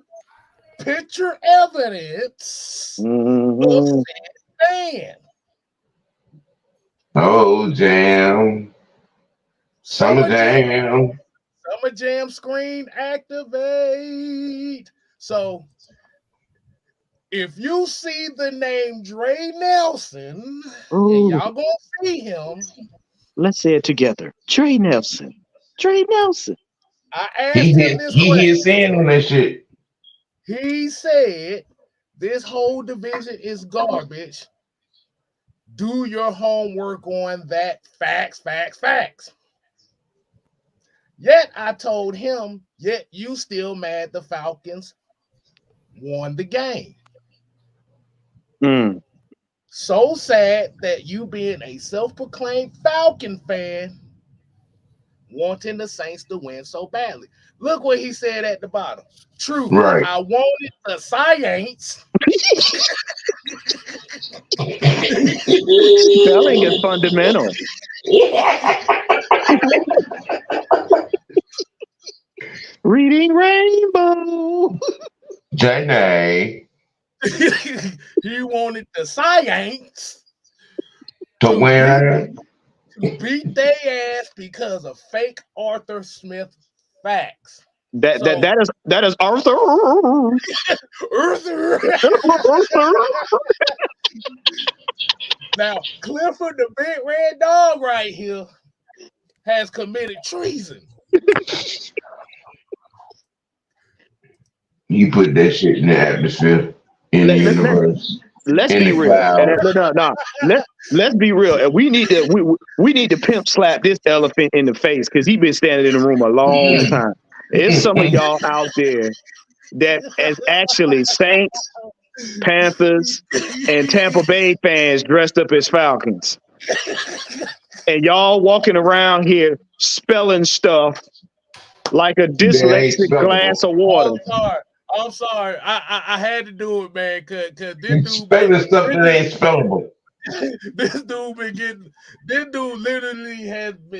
picture evidence of said fan. Oh, jam. Summer jam. Summer jam screen activate. So if you see the name Dre Nelson, and y'all gonna see him. Let's say it together. Dre Nelson. I asked him this question. He is saying on that shit. He said, this whole division is garbage. Do your homework on that. Facts. Yet I told him, yet you still mad the Falcons won the game. So sad that you being a self-proclaimed Falcon fan wanting the Saints to win so badly. Look what he said at the bottom. True, Right. I wanted the Saints. Spelling is fundamental. Reading Rainbow. Janae. He wanted the Saints To win. to beat their ass because of fake Arthur Smith facts. That is Arthur. Arthur. Now, Clifford the Big Red Dog right here has committed treason. You put that shit in the atmosphere, in the universe. Let's in be the real. cloud. No. Let's be real. And we need to pimp slap this elephant in the face because he's been standing in the room a long time. There's some of y'all out there that is actually Saints, Panthers, and Tampa Bay fans dressed up as Falcons. And y'all walking around here spelling stuff like a dyslexic glass of water. I'm sorry. I had to do it, man, because this dude spelling stuff that ain't spellable. This dude literally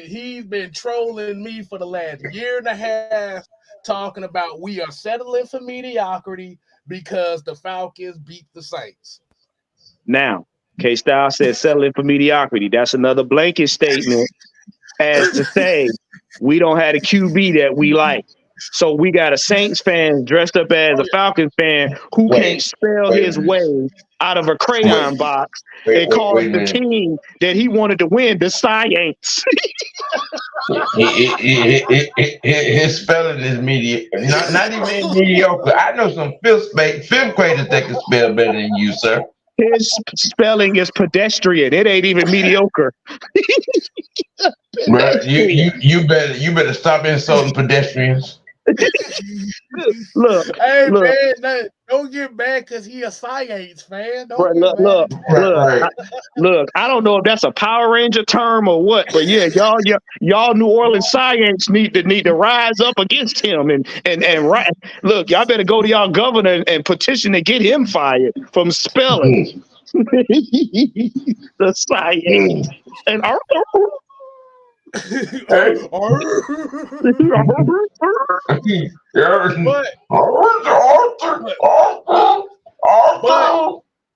he's been trolling me for the last year and a half, talking about we are settling for mediocrity because the Falcons beat the Saints. Now, K-Style said settling for mediocrity. That's another blanket statement as to say we don't have a QB that we like. So we got a Saints fan dressed up as a Falcons fan who can't spell his way out of a crayon box and call the team that he wanted to win the Saints. His spelling is not even mediocre. I know some fifth graders that can spell better than you, sir. His spelling is pedestrian. It ain't even mediocre. Bro, you better stop insulting pedestrians. Look, man, don't get mad because he a Saints fan. Look. I don't know if that's a Power Ranger term or what, but yeah, y'all New Orleans Saints need to rise up against him and look, y'all better go to y'all governor and petition to get him fired from spelling. The Saints and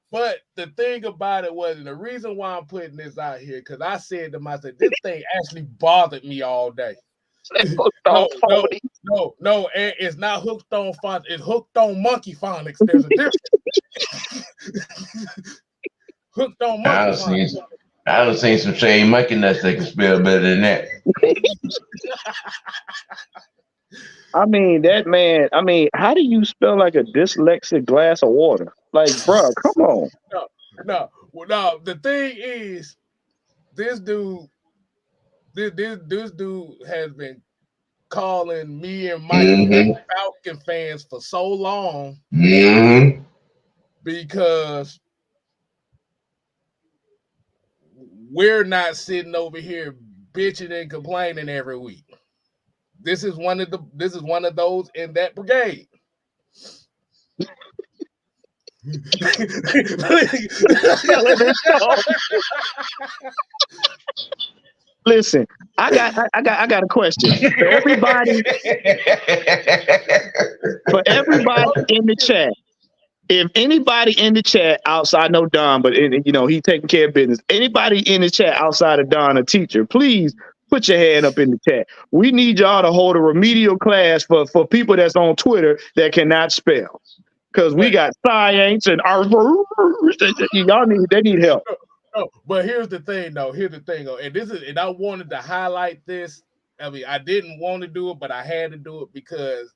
But the thing about it was, and the reason why I'm putting this out here, because I said to myself, this thing actually bothered me all day. No, it's not hooked on phonics. It's hooked on monkey phonics. There's a difference. Hooked on monkey phonics. I done seen some shade monkey nuts that can spell better than that. I mean, that man, how do you spell like a dyslexic glass of water? Like, bro, come on. No. The thing is, this dude has been calling me and Mike Falcon fans for so long because we're not sitting over here bitching and complaining every week. This is one of those in that brigade. Listen, I got a question for everybody in the chat. If anybody in the chat outside, no Don, but he's taking care of business. Anybody in the chat outside of Don, a teacher, please put your hand up in the chat. We need y'all to hold a remedial class for people that's on Twitter that cannot spell, because we got science and they need help. No, but here's the thing, though. And I wanted to highlight this. I mean, I didn't want to do it, but I had to do it because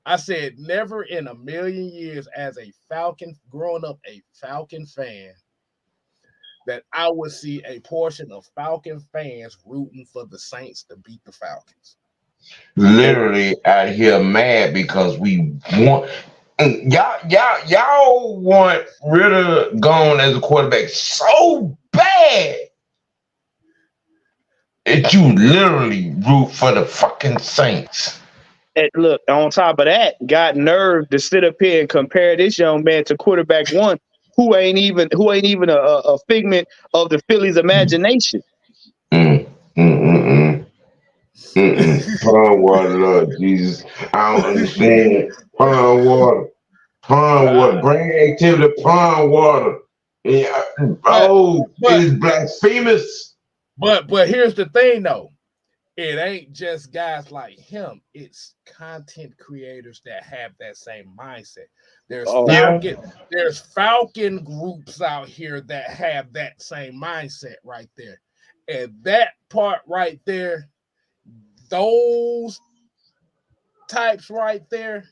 I said never in a million years as a Falcon, growing up a Falcon fan, that I would see a portion of Falcon fans rooting for the Saints to beat the Falcons. Literally out here mad because we want y'all want Ritter gone as a quarterback so bad. that you literally root for the fucking Saints. And look, on top of that, got nerve to sit up here and compare this young man to quarterback one, who ain't even a figment of the Phillies' imagination. Pond water, Lord Jesus. I don't understand. Pond water. Brain activity, pond water. Yeah. It is blasphemous. But here's the thing, though. It ain't just guys like him. It's content creators that have that same mindset. There's Falcon groups out here that have that same mindset right there. And that part right there, those types right there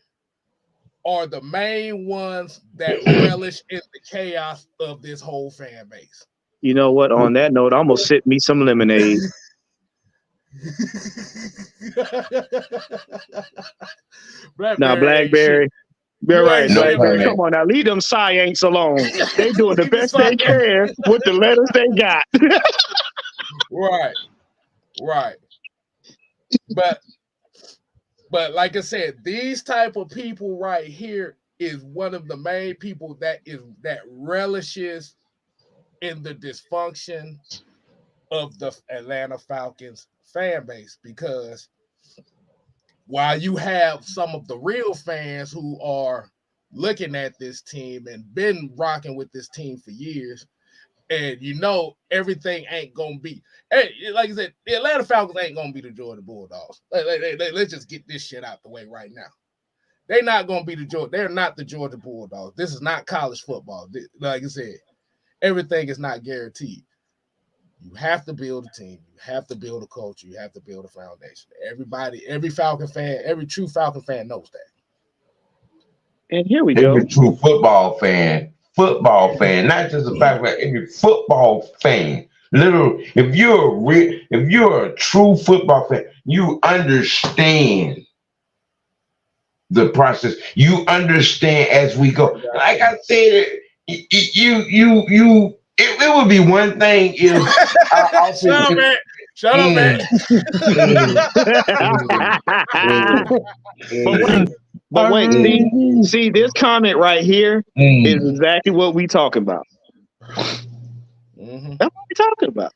are the main ones that relish in the chaos of this whole fan base. You know what? On that note, I'm gonna sip me some lemonade. Blackberry. You're right, Blackberry. Come on now, leave them science alone. They doing the best they can with the letters they got. Right. But like I said, these type of people right here is one of the main people that relishes in the dysfunction of the Atlanta Falcons fan base, because while you have some of the real fans who are looking at this team and been rocking with this team for years, and everything ain't gonna be, like I said, the Atlanta Falcons ain't gonna be the Georgia Bulldogs. Let's just get this shit out the way right now. They're not gonna be they're not the Georgia Bulldogs. This is not college football. Like I said, everything is not guaranteed. You have to build a team. You have to build a culture. You have to build a foundation. Every Falcon fan, every true Falcon fan knows that. And here we go. Every true football fan, not just a Falcon fan, every football fan. Literally, if you're a true football fan, you understand the process. You understand as we go. Like I said, it would be one thing if Shut up, man. But wait, see this comment right here is exactly what we talking about. Mm-hmm. That's what we talking about.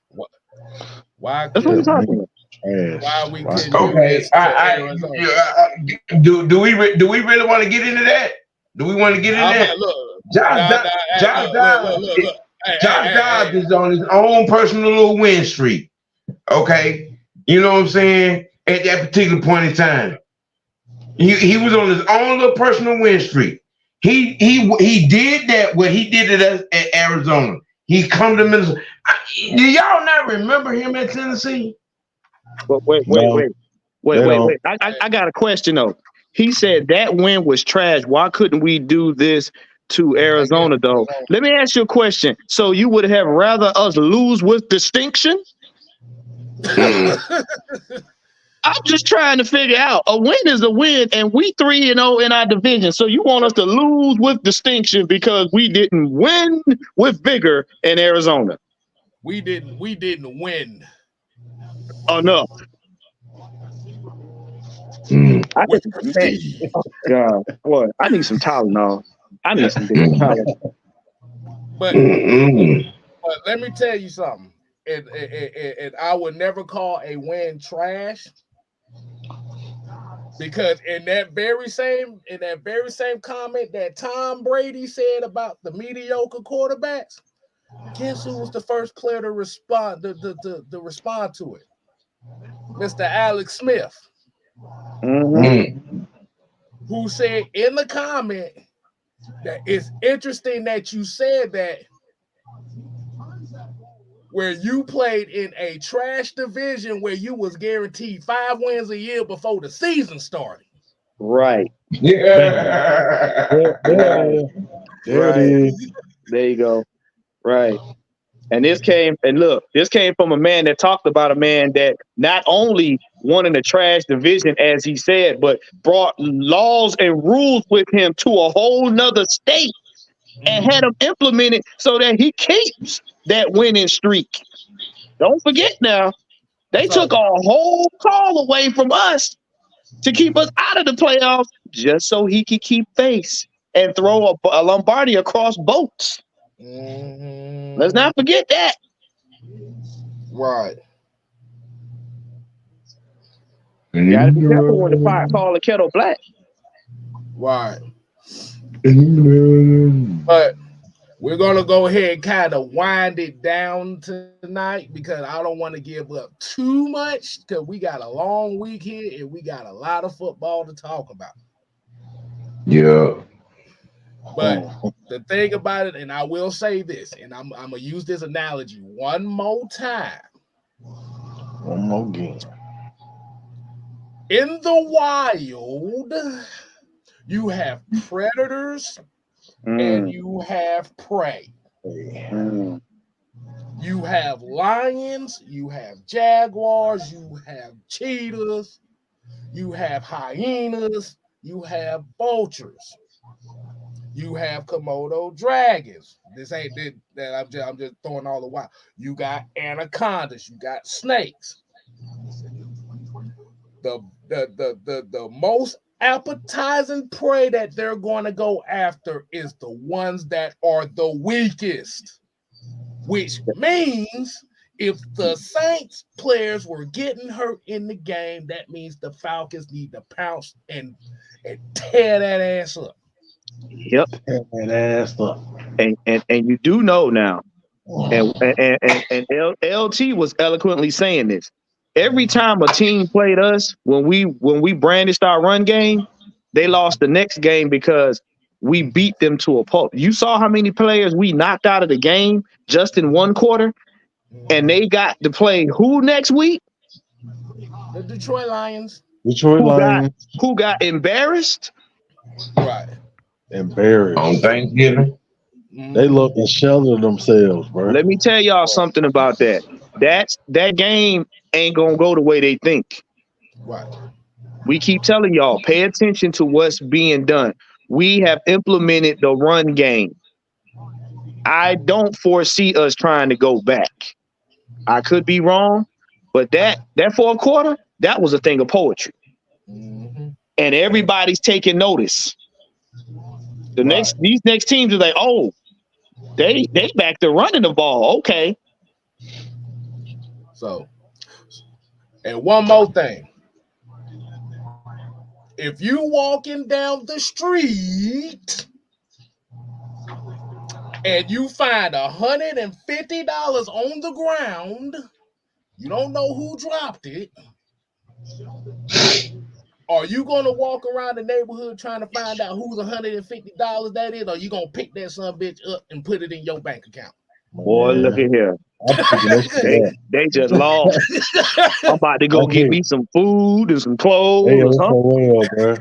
Why? That's what we talking about. Why we couldn't do we really want to get into that? Do we want to get into that? Josh Dobbs is on his own personal little win streak. Okay, you know what I'm saying? At that particular point in time, he was on his own little personal win streak. He did that. What he did to us at Arizona. He come to Minnesota. Do y'all not remember him at Tennessee? But wait. I got a question though. He said that win was trash. Why couldn't we do this to Arizona though? Let me ask you a question. So you would have rather us lose with distinction? I'm just trying to figure out. A win is a win, and we 3-0 in our division. So you want us to lose with distinction because we didn't win with vigor in Arizona? We didn't win enough. Oh God, boy, I need some Tylenol. I need some Tylenol. But let me tell you something. And I would never call a win trash, because in that very same comment that Tom Brady said about the mediocre quarterbacks, guess who was the first player to respond to respond to it? Mr. Alex Smith, who said in the comment that it's interesting that you said that where you played in a trash division where you was guaranteed 5 wins a year before the season started. Right. Yeah. Right. There you go. Right. And this came from a man that talked about a man that not only won in the trash division, as he said, but brought laws and rules with him to a whole nother state and had them implemented so that he keeps that winning streak. Don't forget now, They took a whole call away from us to keep us out of the playoffs just so he could keep face and throw a Lombardi across boats. Mm-hmm. Let's not forget that. Right. You gotta be careful when the pot call the kettle black. Right. But we're gonna go ahead and kind of wind it down tonight because I don't want to give up too much because we got a long week here and we got a lot of football to talk about. Yeah. But the thing about it, and I will say this, and I'm gonna use this analogy one more time. One more game. In the wild, you have predators and you have prey. You have lions, you have jaguars, you have cheetahs, you have hyenas, you have vultures, you have Komodo dragons. This ain't that I'm just throwing all the wild. You got anacondas, you got snakes. The most appetizing prey that they're going to go after is the ones that are the weakest, which means if the Saints players were getting hurt in the game, that means the Falcons need to pounce and tear that ass up. Yep. Tear that ass up. And you do know now, and LT was eloquently saying this. Every time a team played us, when we brandished our run game, they lost the next game because we beat them to a pulp. You saw how many players we knocked out of the game just in one quarter, and they got to play who next week? The Detroit Lions. Who got embarrassed? Right. Embarrassed. On Thanksgiving? They look and shelter themselves, bro. Let me tell y'all something about that. That game ain't gonna go the way they think. Right. We keep telling y'all, pay attention to what's being done. We have implemented the run game. I don't foresee us trying to go back. I could be wrong, but that fourth quarter, that was a thing of poetry. Mm-hmm. And everybody's taking notice. These next teams are like, oh, they back to running the ball. Okay. So, and one more thing. If you walking down the street and you find $150 on the ground, you don't know who dropped it. Are you gonna walk around the neighborhood trying to find out whose $150 that is, or are you gonna pick that son of a bitch up and put it in your bank account? Boy, look at here. They just lost. I'm about to go get me some food and some clothes or something.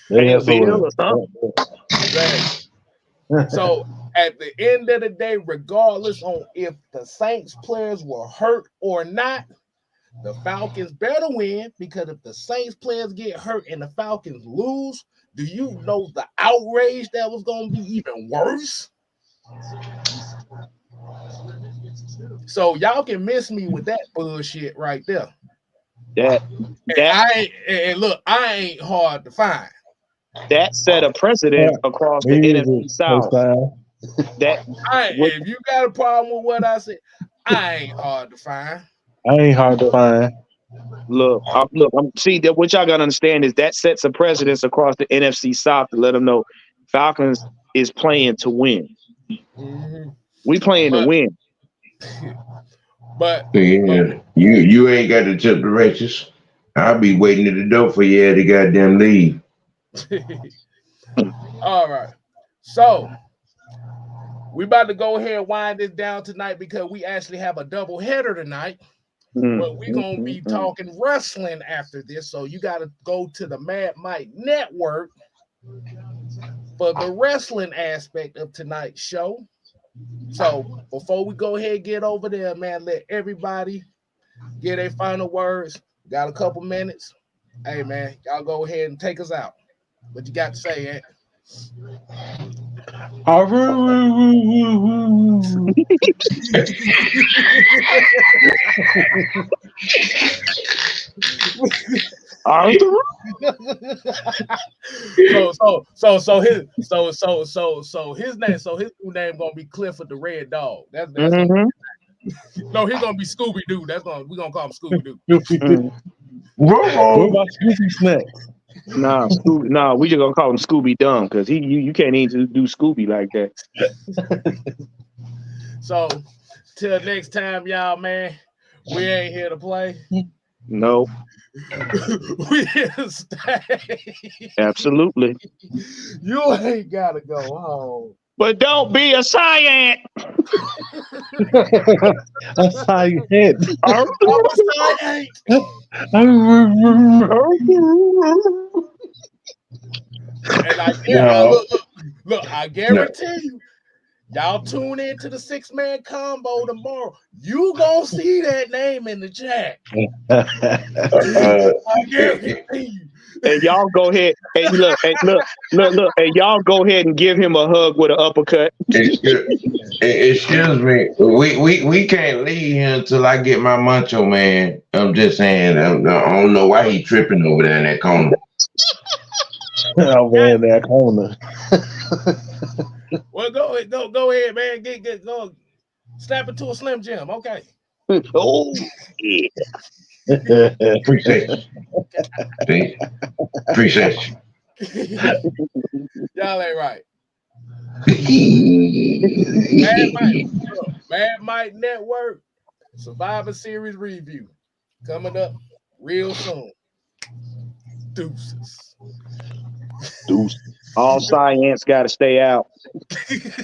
Pay a bill or something. So at the end of the day, regardless on if the Saints players were hurt or not, the Falcons better win, because if the Saints players get hurt and the Falcons lose, do you know the outrage that was going to be even worse? So y'all can miss me with that bullshit right there. I ain't hard to find. That set a precedent across the NFC South. If you got a problem with what I said, I ain't hard to find. Look, see that what y'all gotta understand is that sets a precedence across the NFC South to let them know Falcons is playing to win. Mm-hmm. We playing to win. But you ain't got to tip the races. I'll be waiting at the door for you to goddamn leave. All right. So we about to go ahead and wind this down tonight because we actually have a double header tonight. But we're going to be talking wrestling after this. So you got to go to the Mad Mike Network for the wrestling aspect of tonight's show. So before we go ahead and get over there, man, let everybody get their final words. Got a couple minutes. Hey, man, y'all go ahead and take us out. What you got to say, Ant? his new name gonna be Clifford the Red Dog. That's no, he's gonna be Scooby Doo. We're gonna call him Scooby Doo. What about Scooby Snacks? Nah, we just gonna call him Scooby Dumb because you can't even do Scooby like that. So till next time, y'all, man. We ain't here to play. No. We here to stay. Absolutely. You ain't gotta go home. But don't be a Cyan. A Cyan. I'm a Cyan. And I guarantee you, y'all tune into the 6-man combo tomorrow. You gonna see that name in the chat. I guarantee you. And y'all go ahead. Hey, look. And y'all go ahead and give him a hug with an uppercut. Excuse me. We can't leave here until I get my Macho Man. I'm just saying. I don't know why he tripping over there in that corner. Over in that corner. Well, go ahead, man. Get go. Snap it to a Slim Jim. Okay. Oh, yeah. Appreciate you. Appreciate you. Y'all ain't right. Mad Mike Network Survivor Series review coming up real soon. Deuces. All science got to stay out.